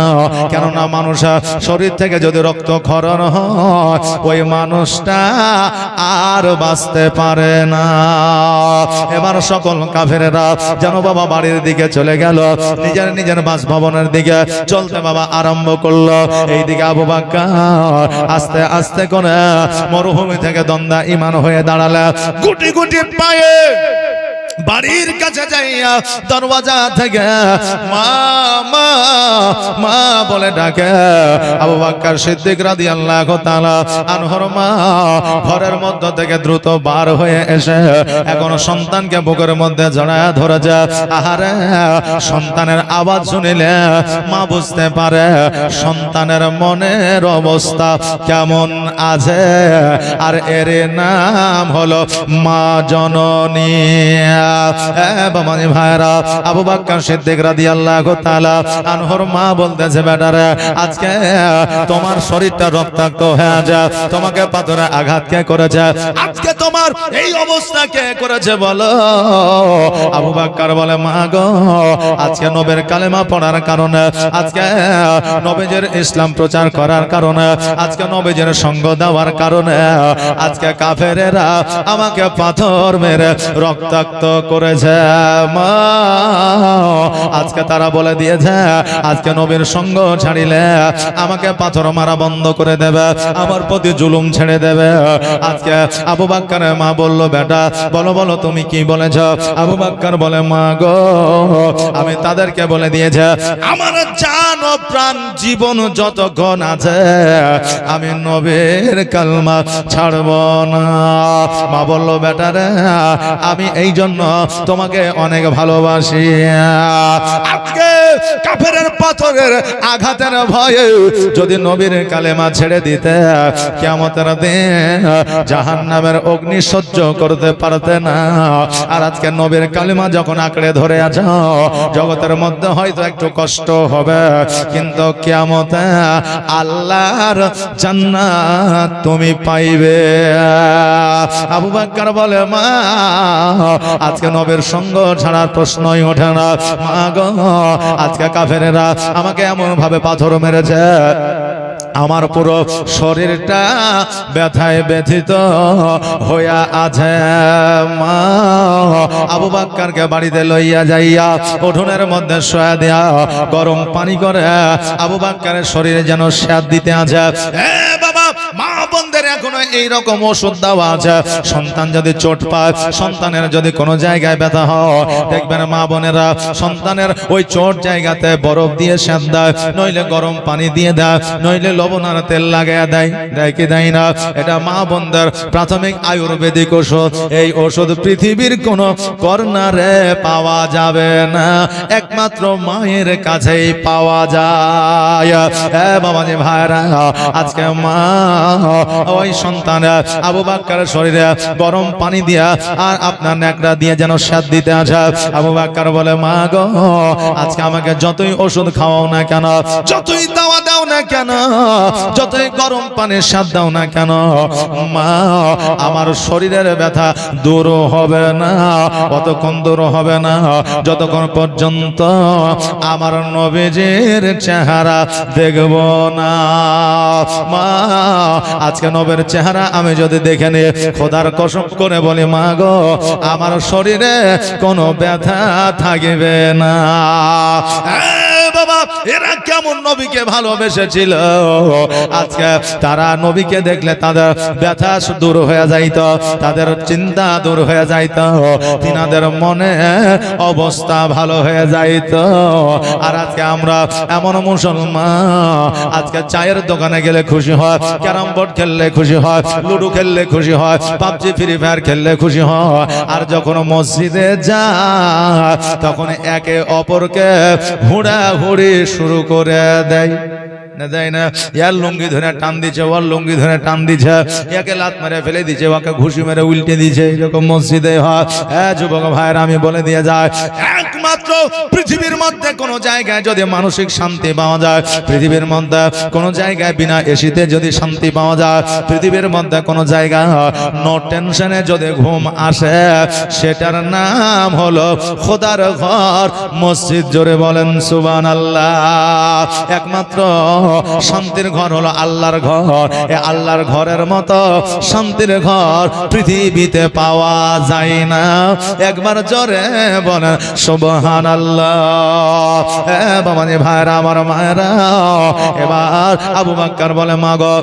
কেননা মানুষ শরীর থেকে যদি রক্ত ক্ষরণ হয়, ওই মানুষটা আর বাঁচতে পারে না। এবার সকল কাফেরেরা যেন বাবা বাড়ির দিকে চলে গেল, নিজের নিজের বাসভবনের দিকে চলতে বাবা আরম্ভ করলো। এইদিকে আবু বকর আস্তে আস্তে করে মরুভূমি থেকে দন্দা ইমান হয়ে দাঁড়ালে, গুটি গুটি পায়ে বাড়ির কাছে যাইয়া দরওয়াজা থেকে মা মা মা বলে ডাকে। আবু বকর সিদ্দিক রাদিয়াল্লাহু তাআলা আনহুর মা ঘরের মধ্য থেকে দ্রুত বার হয়ে এসে এখন সন্তানকে বুকের মধ্যে জড়ায় ধরেছে। আহারে, সন্তানের আওয়াজ শুনিলে মা বুঝতে পারে সন্তানের মনের অবস্থা কেমন আছে, আর এর নাম হলো মা জননী। বাবাজি ভাইরা, আবু বকর সিদ্দিক রাদিয়াল্লাহু তাআলা আনহুর মা বলতেছে, বেটারে আজকে তোমার শরীরটা রক্তাক্ত হয়ে যায়, তোমাকে পাথরে আঘাত কে করেছে, আজকে তোমার এই অবস্থা কে করেছে বলো। আবু বকর বলে, মা গো, আজকে নবীর কালেমা পড়ার কারণে, আজকে নবীজির ইসলাম প্রচার করার কারণে, আজকে নবীজির সঙ্গ দেওয়ার কারণে আজকে কাফেরেরা আমাকে পাথর মেরে রক্তাক্ত করেছে। মা, আজকে তারা বলে দিয়েছে আজকে নবীর সঙ্গ ছাড়িলে আমাকে পাথর মারা বন্ধ করে দেবে, আমার প্রতি জুলুম ছেড়ে দেবে। আজকে আবু বকরের মা বলল, বেটা বলো বলো তুমি কি বলেছ। আবু বকর বলে, মা গো, আমি তাদেরকে বলে দিয়েছে আমার জান ও প্রাণ জীবন যতক্ষণ আছে আমি নবীর কালমা ছাড়ব না। মা বলল, বেটা রে, আমি এই জন্য তোমাকে অনেক ভালোবাসি। আজকে কাফেরের পাথরের আঘাতের ভয়ে যদি নবীর কালেমা ছেড়ে দিতে, কিয়ামতের দিন জাহান্নামের অগ্নি সহ্য করতে পারতে না। আর আজকে নবীর কালেমা যখন আঁকড়ে ধরে আছো, জগতের মধ্যে হয়তো একটু কষ্ট হবে, কিন্তু কিয়ামতে আল্লাহর জান্নাত তুমি পাইবে। আবু বকর বলে, মা আজকে নবীর সঙ্গ ছাড়ার প্রশ্নই ওঠে না। মা গো, আজকে কাফেরেরা আমাকে এমন ভাবে পাথর মেরেছে, আমার পুরো শরীরটা ব্যথায় ব্যথিত হইয়া আছে। মা আবু বকরকে বাড়িতে লইয়া যাইয়া উঠোনের মধ্যে শোয়া দেয়া গরম পানি করে আবু বকরের শরীরে যেন সেদ দিতে আছে। বাবা, মা বোনদের এখনো এইরকম ওষুধ দেওয়া আছে, সন্তান যদি চোট পায়, সন্তানের যদি কোনো জায়গায় ব্যথা হয়, দেখবেন মা বোনেরা সন্তানের ওই চোট জায়গাতে বরফ দিয়ে সেদ দেয়, নইলে গরম পানি দিয়ে দেয়, নইলে লবণ আর তেল লাগাইয়া দেয়। দেয় কি দেয় না? এটা মা বোনদের প্রাথমিক আয়ুর্বেদিক ওষুধ। এই ওষুধ পৃথিবীর কোন কর্নারে পাওয়া যাবে না, একমাত্র মায়ের কাছেই পাওয়া যায়। বাবাজি ভাইরা, আজকে মা ওই সন্তান আবু বকরের শরীরে গরম পানি দিয়া আর আপনার নেকড়া দিয়ে যেন সেদ দিতে আছে। আবু বকর বলে, মা গো, আজকে আমাকে যতই ওষুধ খাওয়াও না কেন, যতই দাওয়া দাও না কেন, যতই গরম পানির স্বাদ দাও না কেন, মা আমার শরীরের ব্যথা দূর হবে না, অতক্ষণ দূর হবে না যতক্ষণ পর্যন্ত আমার নবীজির চেহারা দেখব না। মা আজকে নবীর চেহারা আমি যদি দেখে নি, খোদার কসম করে বলি, মা গো, আমার শরীরে কোনো ব্যথা থাকবে না। বাবা, এরা কেমন নবীকে ভালোবেসেছিল, আজকে তারা নবীকে দেখলে তাদের ব্যথা দূর হয়ে যাইত, তাদের চিন্তা দূর হয়ে যাইত, তিনাদের মনে অবস্থা ভালো হয়ে যাইত। আর আজকে আমরা এমন মুসলমান, আজকে চায়ের দোকানে গেলে খুশি হয়, ক্যারাম বোর্ড খেললে খুশি হয়, লুডো খেললে খুশি হয়, পাবজি ফ্রি ফায়ার খেললে খুশি হয়, আর যখন মসজিদে যায় তখন একে অপরকে হুড়াহুড়ি শুরু করে দেয় না দেয় না, ইয়ার লুঙ্গি ধরে টান দিচ্ছে, ওর লুঙ্গি ধরে টান দিচ্ছে, একে লাত মেরে ফেলে দিচ্ছে, ওকে ঘুষি মেরে উল্টে দিচ্ছে। এরকম মসজিদে হয়। হ্যাঁ যুবক ভাইয়ের আমি বলে দিয়ে যায়, একমাত্র পৃথিবীর মধ্যে কোন জায়গায় যদি মানসিক শান্তি পাওয়া যায়, পৃথিবীর মধ্যে কোন জায়গায় বিনা এসিতে যদি শান্তি পাওয়া যায়, পৃথিবীর মধ্যে কোন জায়গায় নো টেনশনে যদি ঘুম আসে, সেটার নাম হলো খোদার ঘর মসজিদ। জোরে বলেন সুবহানাল্লাহ। একমাত্র শান্তির ঘর হলো আল্লাহর ঘর। এ আল্লাহর ঘরের মতো শান্তির ঘর পৃথিবীতে পাওয়া যায় না। একবার জোরে বলেন সুবহানাল্লাহ। বাবাজি ভাইরা আমার মায়েরা, এবার আবু বকর বলে, মা গো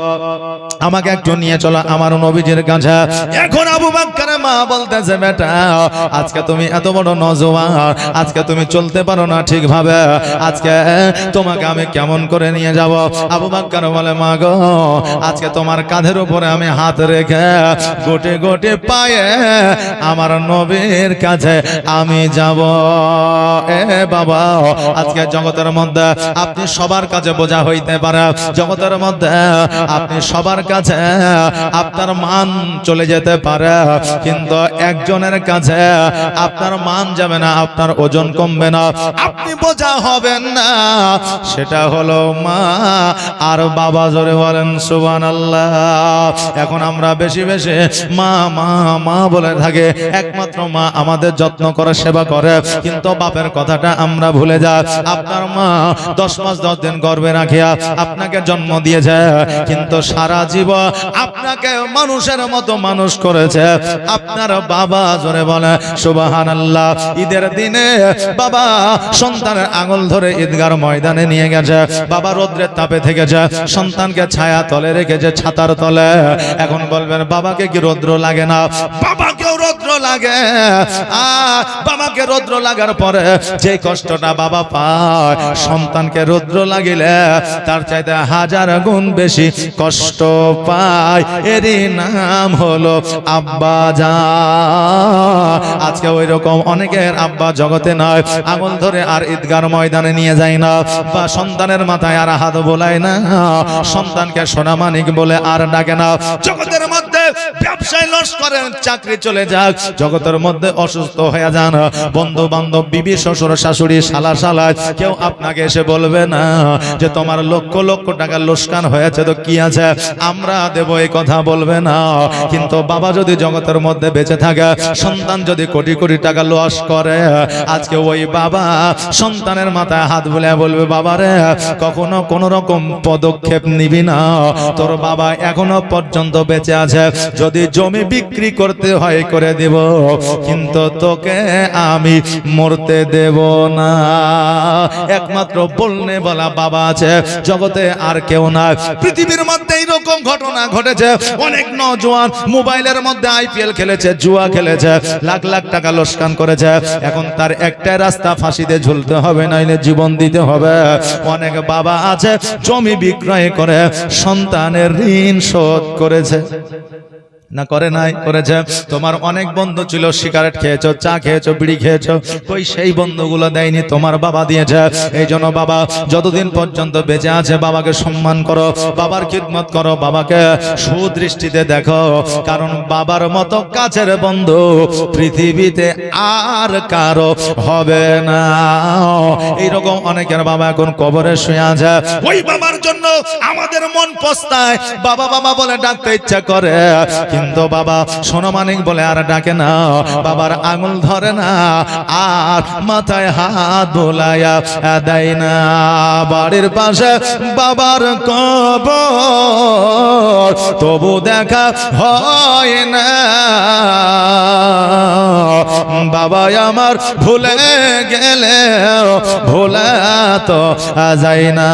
আমাকে একটু নিয়ে চলো আমার নবীজির কাছে। এখন আবু বকরের মা বলতেছে, বেটা আজকে তুমি এত বড় নওজোয়ান, আজকে তুমি চলতে পারো না ঠিকভাবে, আজকে তোমাকে আমি কেমন করে নিয়ে যাব? আবু বকর বলে, মা গো আজকে তোমার কাঁধের উপরে আমি হাত রেখে গোটে গোটে পায়ে আমার নবীর কাছে আমি যাব। এ বাবা, আজকে জগতের মধ্যে আপনি সবার কাছে বোঝা হইতে পারে, জগতের মধ্যে আপনি সবার কাছে আপনার মান চলে যেতে পারে, কিন্তু একজনের কাছে আপনার মান যাবে না, আপনার ওজন কমবে না, আপনি বোঝা হবেন না, সেটা হলো মা আর বাবা। জোরে বলেন সুবহানাল্লাহ। এখন আমরা বেশি বেশি মা মা মা বলে থাকে, একমাত্র মা আমাদের যত্ন করে সেবা করে, কিন্তু বাপের কথাটা আমরা ভুলে যাই। আপনার মা 10 মাস 10 দিন গর্ভে রাখিয়া আপনাকে জন্ম দিয়েছে, কিন্তু সারা জীবন আপনাকে মানুষের মতো মানুষ করেছে আপনার বাবা। জোরে বলে সুবহানাল্লাহ। ঈদের দিনে বাবা সন্তানের আঙুল ধরে ঈদগার ময়দানে নিয়ে গেছে, বাবা রোদ্রের তাপে থেকেছে, সন্তানকে ছায়া তলে রেখেছে, ছাতার তলে। এখন বলবেন বাবাকে কি রৌদ্র লাগে না? বাবাকেও রৌদ্র লাগে। বাবাকে রৌদ্র লাগার পরে যে কষ্টটা বাবা পায়, সন্তানকে রৌদ্র লাগিলে তার চাইতে 1000 গুণ বেশি কষ্ট পায়। এরই নাম হলো আব্বা জান। আজকে ওই রকম অনেকের আব্বা জগতে নয়, আঙুল ধরে আর ঈদগার ময়দানে নিয়ে যায় না, বা সন্তানের মাথায় আর হাত বোলায় না, সন্তানকে সোনা মানিক বলে আর ডাকে না। জগতের মধ্যে ব্যবসায় লস করেন, চাকরি চলে যাক, জগতের মধ্যে অসুস্থ হয়ে যান, বন্ধু বান্ধব, বিবি শ্বশুর শাশুড়ি শালা শালা, কেউ আপনাকে এসে বলবে না যে তোমার লক্ষ লক্ষ টাকা লোকসান হয়েছে তো কি আছে আমরা দেব, এই কথা বলবে না। কিন্তু বাবা যদি জগতের মধ্যে বেঁচে থাকে, সন্তান যদি কোটি কোটি টাকা লস করে, আজকে ওই বাবা সন্তানের মাথায় হাত বুলে বলবে, বাবারে কখনো কোন রকম পদক্ষেপ নিবি না, তোর বাবা এখনো পর্যন্ত বেঁচে আছে, যদি জমি বিক্রি করতে হয় করে দেব, কিন্তু তোকে আমি মরতে দেব না। একমাত্র বলনে বলা বাবা আছে, জগতে আর কেউ না। পৃথিবীর মধ্যে এইরকম ঘটনা ঘটেছে, অনেক নওজোয়ান মোবাইলের মধ্যে IPL খেলেছে, জুয়া খেলেছে, লাখ লাখ টাকা লোকসান করেছে, এখন তার একটাই রাস্তা, ফাঁসিতে ঝুলতে হবে, নাইলে জীবন দিতে হবে। অনেক বাবা আছে জমি বিক্রয় করে সন্তানের ঋণ শোধ করেছে, না করে নাই? করেছে। তোমার অনেক বন্ধু ছিল, সিগারেট খেয়েছো, চা খেয়েছো, বিড়ি খেয়েছো, কই সেই বন্ধুগুলো দেয়নি, তোমার বাবা দিয়েছে। এই জন্য বাবা যতদিন পর্যন্ত বেঁচে আছে বাবাকে সম্মান করো, বাবার খিদমত করো, বাবাকে সুদৃষ্টিতে দেখো, কারণ বাবার মতো কাছের বন্ধু পৃথিবীতে আর কারো হবে না। এইরকম অনেকের বাবা এখন কবরে শুয়ে আছে, ওই বাবার জন্য আমাদের মন পস্তায়, বাবা বাবা বলে ডাকতে ইচ্ছা করে, কিন্তু বাবা সোনামানিক বলে আর ডাকে না, বাবার আঙুল ধরে না, আর মাথায় হাত বোলায়া দেয় না। বাড়ির পাশে বাবার কবর, তবু দেখা হয় না, বাবা আমার ভুলে গেলে ভোলা তো যায় না।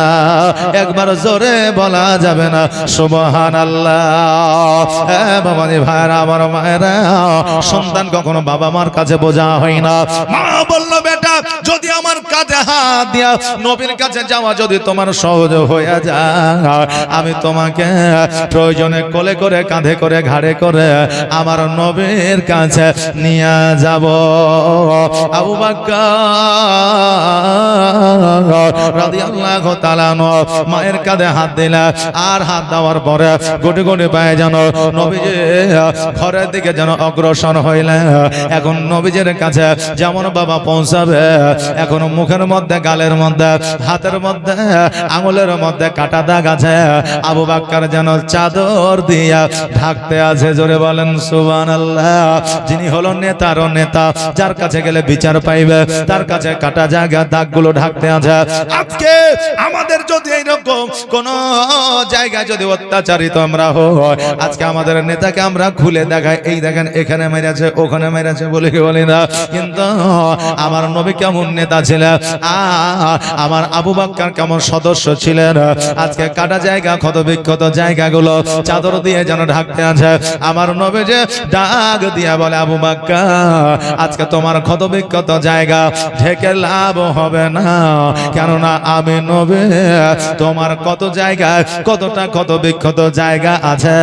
একবার জোরে বলা যাবে না সুবহানাল্লাহ। বাবাজি ভাইরা আমার মায়েরা, সন্তান কখনো বাবা মার কাছে বোঝা হয় না। মা বলল, বেটা যদি আমার কাঁধে হাত দিয়া নবীর কাছে যাওয়া যদি তোমার সহজ হয়ে যায়, আমি তোমাকে প্রয়োজনে কোলে করে কাঁধে করে ঘাড়ে করে আমার নবীর কাছে নিয়ে যাব। আবু বকর রাদিয়াল্লাহু তাআলা মায়ের কাঁধে হাত দিলা, আর হাত দেওয়ার পরে গুটি গুটি পায়ে যেন নবীজি ঘরের দিকে যেন অগ্রসর হইলে। এখন নবীজির কাছে যেমন বাবা পৌঁছাবে, এখন মুখের মধ্যে, গালের মধ্যে, হাতের মধ্যে, আঙুলের মধ্যে কাটা দাগ আছে। আবু বকর যেন চাদর দিয়া ঢাকতে আছে। জোরে বলেন সুবহানাল্লাহ। যিনি হলো নেতারও নেতা, যার কাছে গেলে বিচার পাইবে, তার কাছে কাটা জায়গা দাগগুলো ঢাকতে আছে। আজকে আমাদের যদি এইরকম কোন জায়গায় যদি অত্যাচারিত আমরা হই, আজকে আমাদের নেতাকে আমরা খুলে দেখাই, এই দেখেন এখানে মেরেছে, ওখানে মেরেছে বলে কি বলি না? কিন্তু আমার নবী কেমন নেতা ছিলেন, আমার আবু বকর কেমন সদস্য ছিলেন। আজকে কাটা জায়গা, ক্ষত বিক্ষত জায়গাগুলো চাদর দিয়ে যেন ঢাকতে আছে। আমার নবী যে ডাক দিয়া বলে, আবু বকর আজকে তোমার ক্ষত বিক্ষত জায়গা ঢেকে লাভ হবে না, কেননা আমি নবী তোমার কত জায়গায় কতটা ক্ষত বিক্ষত জায়গা আছে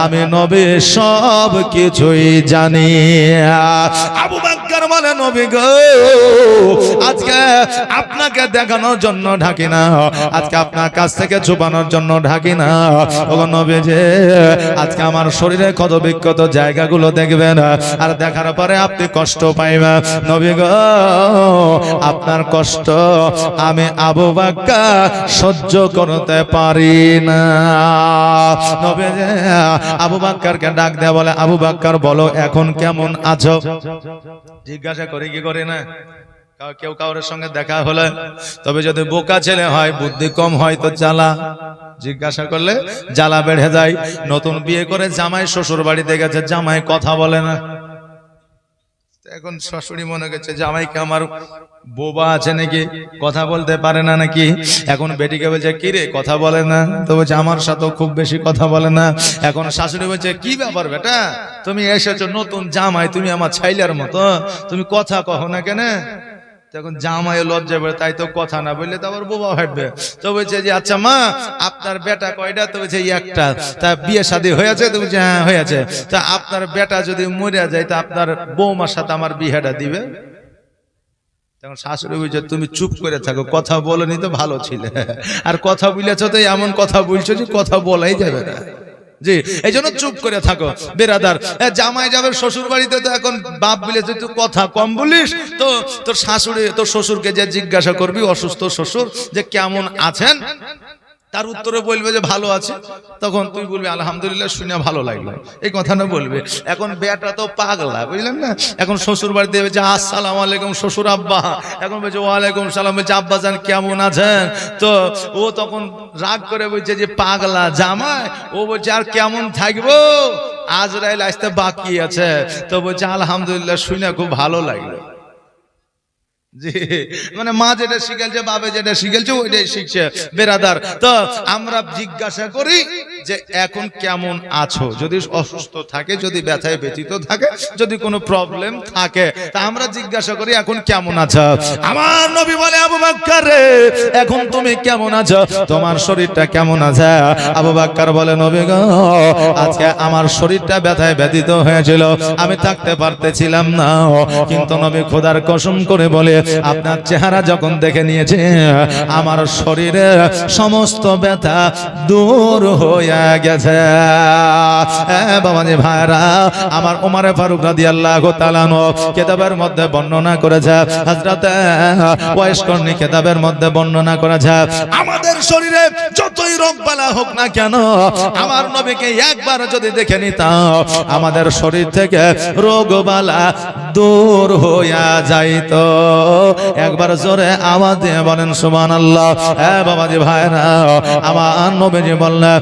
আমি নবী সব কিছুই জানি। আবু বকর বলে, নবী গো আজকে আপনাকে দেখানোর জন্য ঢাকি না, আজকে আপনার কাছ থেকে ছুপানোর জন্য ঢাকি না। ও নবী যে আজকে আমার শরীরে ক্ষত বিক্ষত জায়গাগুলো দেখবেন, আর দেখার পরে আপনি কষ্ট পাইবেন। নবী গো আপনার কষ্ট আমি আবু বকর সহ্য করতে পারি না। নবী যে আবু বকরকে ডাক দেয়া বলে, আবু বকর বলো এখন কেমন আছো? জিজ্ঞাসা করে কি করে না? কেউ কাউরের সঙ্গে দেখা হলে, তবে যদি বোকা ছেলে হয়, বুদ্ধি কম হয়, তো জ্বালা জিজ্ঞাসা করলে জ্বালা বেড়ে যায়। নতুন বিয়ে করে জামাই শ্বশুর বাড়িতে গেছে, জামাই কথা বলে না। এখন শাশুড়ি মনে করছে জামাইকে আমার বোবা আছে নাকি, কথা বলতে পারে না নাকি। এখন বেটিকে বলছে কি রে কথা বলে না, তো বলছে আমার সাথেও খুব বেশি কথা বলে না। এখন শাশুড়ি বলছে কি ব্যাপার বেটা, তুমি এসেছো নতুন জামাই, তুমি আমার ছাইলার মতো, তুমি কথা কহো না কেন? তখন জামাই লজ্জা বেড়ে, তাই তো কথা না বললে তো আবার বোবা ভাববে। তো বলছে যে আচ্ছা মা আপনার বেটা কয়টা? তো বলছে একটা। তা বিয়ে শাদী হয়েছে? তো বলছে হ্যাঁ হয়েছে। তা আপনার বেটা যদি মরে যায়, তা আপনার বৌমার সাথে আমার বিয়েটা দিবে? তখন শাশুড়ি বলছে তুমি চুপ করে থাকো, কথা বলনি তো ভালো ছিলে, আর কথা বলেছ তো এমন কথা বলছো যে কথা বলাই যাবে না। জি, এই জন্য চুপ করে থাকো বেরাদার। জামাই যাবে শ্বশুর বাড়িতে, তো এখন বাপ বলেছে তুই কথা কম বলিস, তো তোর শাশুড়ি তোর শ্বশুরকে যে জিজ্ঞাসা করবি, অসুস্থ শ্বশুর, যে কেমন আছেন, তার উত্তরে বলবে যে ভালো আছে। তখন তুই বলবি আলহামদুলিল্লাহ, শুনে ভালো লাগলো, এই কথাটা বলবে। এখন বেটা তো পাগলা, বুঝলেন না? এখন শ্বশুর বাড়িতে বলছে আসসালামু আলাইকুম শ্বশুর আব্বা, এখন বলছে ওয়ালাইকুম সালাম, বলছে আব্বা জান কেমন আছেন? তো ও তখন রাগ করে বলছে যে পাগলা জামাই, ও বলছে আর কেমন থাকবো, আজরাইল আসতে বাকি আছে। তো বলছে আলহামদুলিল্লাহ, শুনে খুব ভালো লাগলো। জি, মানে মা যেটা শিখেছে, বাবা যেটা শিখেছে, ওইটাই শিখছে বেরাদার। তো আমরা জিজ্ঞাসা করি যে এখন কেমন আছো, যদি অসুস্থ থাকে, যদি ব্যথায় ব্যথিত থাকে, যদি কোনো প্রবলেম থাকে, তা আমরা জিজ্ঞাসা করি এখন কেমন আছো। আমার নবী বলে আবু বকর রে এখন তুমি কেমন আছো, তোমার শরীরটা কেমন আছে? আবু বকর বলে নবী গো আজকে আমার শরীরটা ব্যথায় ব্যথিত হয়েছিল, আমি থাকতে পারতেছিলাম না, কিন্তু নবী খোদার কসম করে বলে আপনার চেহারা যখন দেখে নিয়েছে, আমার শরীরে সমস্ত ব্যথা দূর হয়ে গেছে। বাবাজি ভাইরা আমার, ওমর ফারুক রাদিয়াল্লাহু তাআলা কিতাবের মধ্যে বর্ণনা করেছে, হযরত ওয়াইস করনি কিতাবের মধ্যে বর্ণনা করেছে, আমাদের শরীরে যতই রোগ বালা হোক না কেন, আমার নবীকে একবার যদি দেখে নিতাম, আমাদের শরীর থেকে রোগ বালা দূর হয়ে যাইতো। একবার জোরে আওয়াজ দিয়ে বলেন সুবহানাল্লাহ। বাবাজি ভাইরা আমার নবীজি বললেন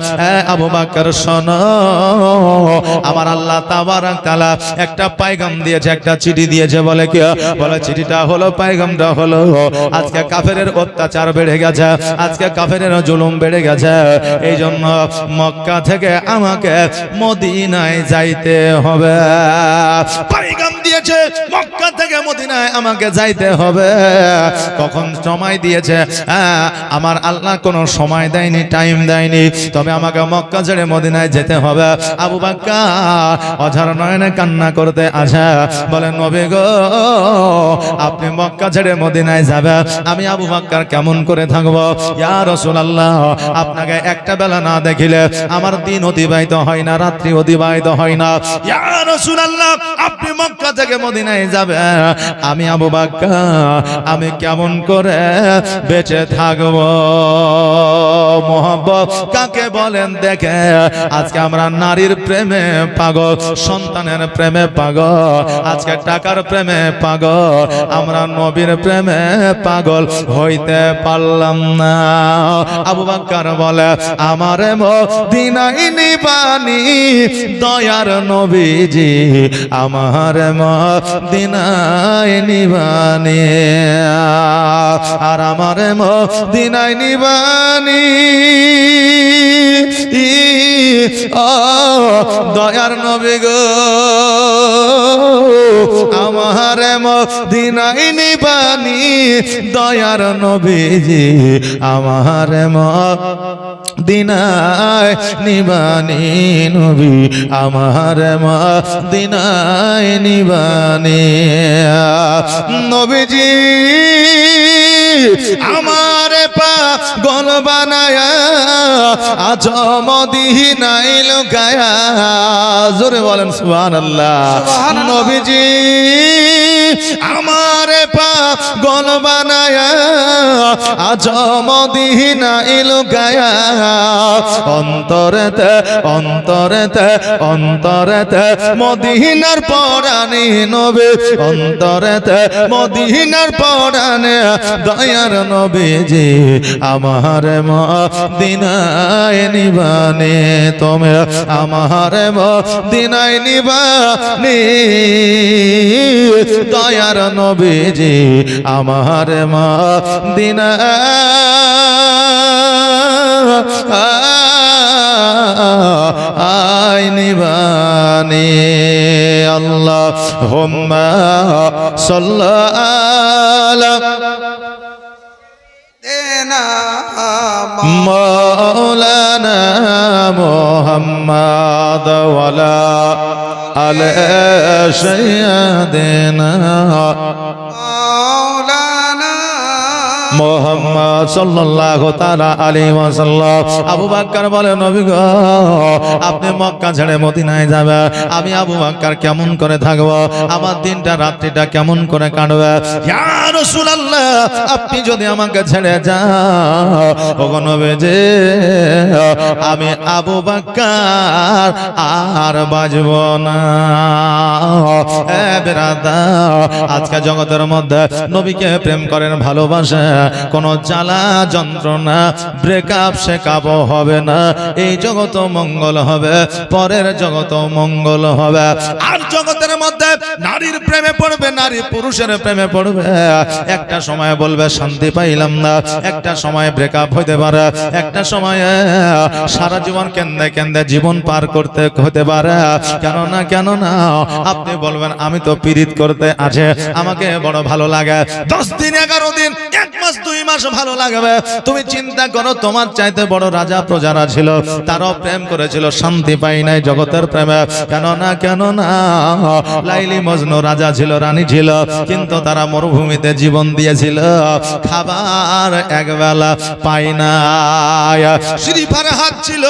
আবু বকর শোনো, আমার আল্লাহ তাবারক তাআলা একটা পয়গাম দিয়েছে, একটা চিঠি দিয়েছে। বলে কি? বলে চিঠিটা হলো, পয়গামটা হলো আজকে কাফেরের অত্যাচার বেড়ে গেছে, আজকে কাফেরের জুলুম বেড়ে গেছে, এই জন্য মক্কা থেকে আমাকে মদিনায় যাইতে হবে। পয়গাম দিয়েছে মক্কা থেকে মদিনায় আমাকে যাইতে হবে। কখন সময় দিয়েছে? আমার আল্লাহ কোনো সময় দেয়নি, টাইম দেয়নি, তবে আমাকে মক্কা ছেড়ে মদিনায় যেতে হবে। আবু বকর অঝার নয়নে কান্না করতে আসে, বলেন নবী গো, আপনি মক্কা ছেড়ে মদিনায় যাবে, আমি আবু বকর কেমন করে থাকবো? ইয়া রাসূলুল্লাহ, আপনাকে একটা বেলা না দেখিলে আমার দিন অতিবাহিত হয় না, রাত্রি অতিবাহিত হয় না। ইয়া রাসূলুল্লাহ, আপনি মক্কা থেকে মদিনায় যাবে, আমি আবু বকর আমি কেমন করে বেঁচে থাকবো? মোহাব্বত কাকে বলেন দেখে, আজকে আমরা নারীর প্রেমে পাগল, সন্তানের প্রেমে পাগল, আজকে টাকার প্রেমে পাগল, আমরা নবীর প্রেমে পাগল হইতে পারলাম না। আবু বকর বলে, আমারে মদিনায় নিবানি দয়ার নবীজি, আমারে মদিনায় নিবানি, আর আমারে মদিনায় নিবানি ও দয়ার নবী গো, আমারে মদিনায় নিবানি দয়ার নবীজি, আমারে মদিনায় নিবানি নবী, আমারে মদিনায় নিবানি নবীজি, আমারে পাগল বানায়া আজ মদিনায় লুকায়া, জোরে বলেন সুবহানাল্লাহ। নবীজি আমারে পাগল বানায়া আজ মদিনায় লুকায়া, অন্তরেতে অন্তরেতে অন্তরেতে মদিনার পরাণে নবী, অন্তরেতে মদিনার পরাণে দয়ার নবীজি, আমার মদিনায় নিবানে, তুমি আমার মদিনায় নিবানে দয়ার নবীজি, আমার মদিনায় নিবানে। আল্লাহুম্মা সাল্লি মাওলানা মুহাম্মদ ওয়ালা আলি সাইয়্যিদিনা মুহাম্মদ সাল্লাল্লাহু তাআলা আলাইহি ওয়াসাল্লাম। আবু বকর বলে, নবী গো, আপনি মক্কা ছেড়ে মদিনায় যাবে, আমি আবু বকর কেমন করে থাকব? আমার দিনটা রাত্রিটা কেমন করে কাটবে? ইয়া রাসূলুল্লাহ, আপনি যদি আমাকে ছেড়ে যান, ওগো নবীজি, আমি আবু বকর আর বাঁচব না। এ বিরাদার, আজকে জগতের মধ্যে নবীকে প্রেম করেন, ভালোবাসে, কোন জ্বালা যন্ত্রণা ব্রেকআপ শেকআপ হবে না। এই জগত মঙ্গল হবে, পরের জগত মঙ্গল হবে। আর জগতের মধ্যে নারীর প্রেমে পড়বে, নারী পুরুষের প্রেমে পড়বে, একটা সময় বলবে শান্তি পাইলাম না, একটা সময় ব্রেকআপ হইতে পারে, একটা সময় সারা জীবন কেন্দে কেন্দে জীবন পার করতে হতে পারে। কেন না আপনি বলবেন, আমি তো পীড়িত করতে আছে, আমাকে বড় ভালো লাগে, 10 দিন 11 দিন 1 মাস 2 মাস ভালো লাগবে। তুমি চিন্তা করো, তোমার চাইতে বড় রাজা প্রজারা ছিল, তারাও প্রেম করেছিল, শান্তি পাই নাই জগতের প্রেমে। কেন না লাইলি মজনু রাজা ছিল, রানী ছিল, কিন্তু তারা মরুভূমিতে জীবন দিয়েছিল, খাবার একবেলা পাই না, শরীফার হাত ছিল,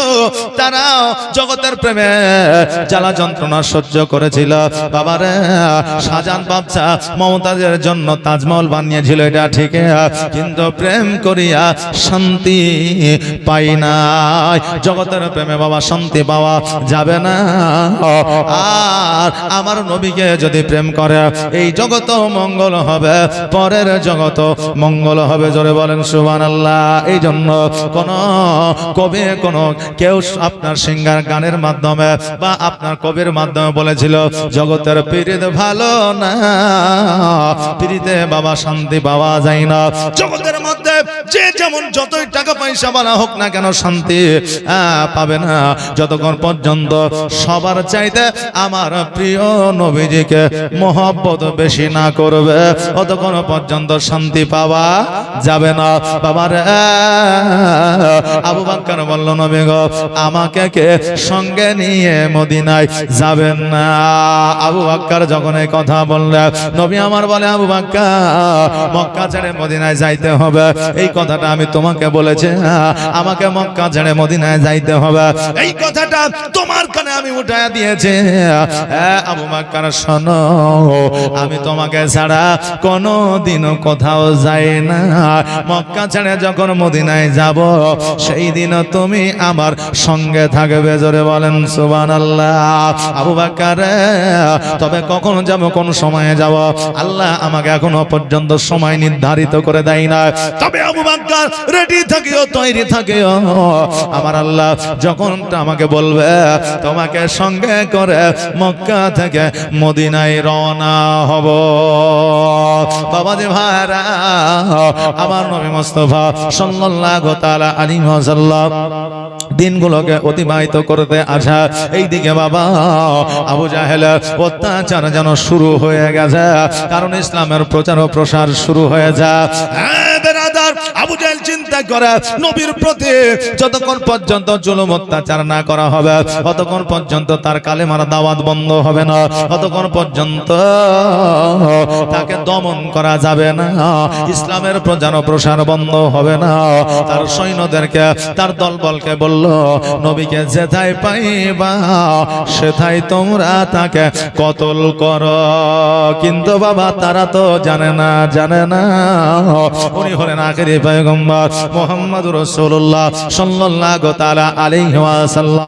তারাও জগতের প্রেমে জ্বালা যন্ত্রণা সহ্য করেছিল। বাবারে, শাহজাহান বাদশা মমতাজের জন্য তাজমহল বানিয়েছিল, এটা ঠিক, কিন্তু প্রেম করিয়া শান্তি পাই নাই। জগতের প্রেমে বাবা শান্তি পাওয়া যাবে না। আর আমার নবীকে যদি প্রেম করে, এই জগত মঙ্গল হবে, পরের জগত মঙ্গল হবে। জোরে বলেন সুবহানাল্লাহ। এই জন্য কোন কবি, কোন কেউ আপনার সিঙ্গার গানের মাধ্যমে বা আপনার কবির মাধ্যমে বলেছিল, জগতের পীড়িত ভালো না, পীড়িতে বাবা শান্তি পাওয়া যায় না। জগতের মধ্যে যে যেমন যতই টাকা পয়সা বালা হোক না কেন শান্তি পাবে না যতক্ষণ পর্যন্ত সবার চাইতে আমার প্রিয় নবীজিকে মহব্বত বেশি না করবে ততক্ষণ পর্যন্ত শান্তি পাওয়া যাবে না। বাবার আবু বকর বলল নবী গো আমাকে কে সঙ্গে নিয়ে মদিনায় যাবেন না? আবু বকর যখন এই কথা বললেন নবী আমার বলে আবু বকর মক্কা ছেড়ে মদিনায় যাইতে হবে, এই কথাটা আমি তোমাকে বলেছি, আমাকে মক্কা ছেড়ে মদিনায় যাইতে হবে, এই কথাটা তোমার কানে আমি উঠায় দিয়েছি। আবু বকর শোনো আমি তোমাকে ছাড়া কোনোদিনও কোথাও যাই না, মক্কা ছেড়ে যখন মদিনায় যাব সেই দিন তুমি আমার সঙ্গে থাকবে। জোরে বলেন সুবহানাল্লাহ। আবু বকর তবে কখন যাব কোন সময়ে যাব আল্লাহ আমাকে এখনো পর্যন্ত সময় নির্ধারিত করে দেয় না, তবে আবু বকর রেডি থাকিও তৈরি থাকিও, আমার আল্লাহ যখন আমাকে বলবে তোমাকে সঙ্গে করে মক্কা থেকে মদিনায় রওনা হব। বাবাজি ভাইরা আমার নবী মুস্তাফা সাল্লাল্লাহু তাআলা আলাইহি ওয়াসাল্লাম দিনগুলোকে অতিবাহিত করতে আসা এইদিকে বাবা আবু জাহেল অত্যাচার যেন শুরু হয়ে গেছে, কারণ ইসলামের প্রচার ও প্রসার শুরু হয়ে যায়। আবু জাহেল চিন্তা করে নবীর প্রতি যতক্ষণ পর্যন্ত জুলুম অত্যাচার না করা হবে ততক্ষণ পর্যন্ত তার কালেমার দাওয়াত বন্ধ হবে না, ততক্ষণ পর্যন্ত তাকে দমন করা যাবে না, ইসলামের প্রচার ও প্রসার বন্ধ হবে না। তার সৈন্যদেরকে তার দলবলকে বলল নবীকে যেথায় পাইবা সেথায় তোমরা তাকে কতল করো, কিন্তু বাবা তারা তো জানে না উনি হলেন আখিরি পয়গম্বর মুহাম্মদুর রাসূলুল্লাহ সাল্লাল্লাহু তাআলা আলাইহি ওয়াসাল্লাম।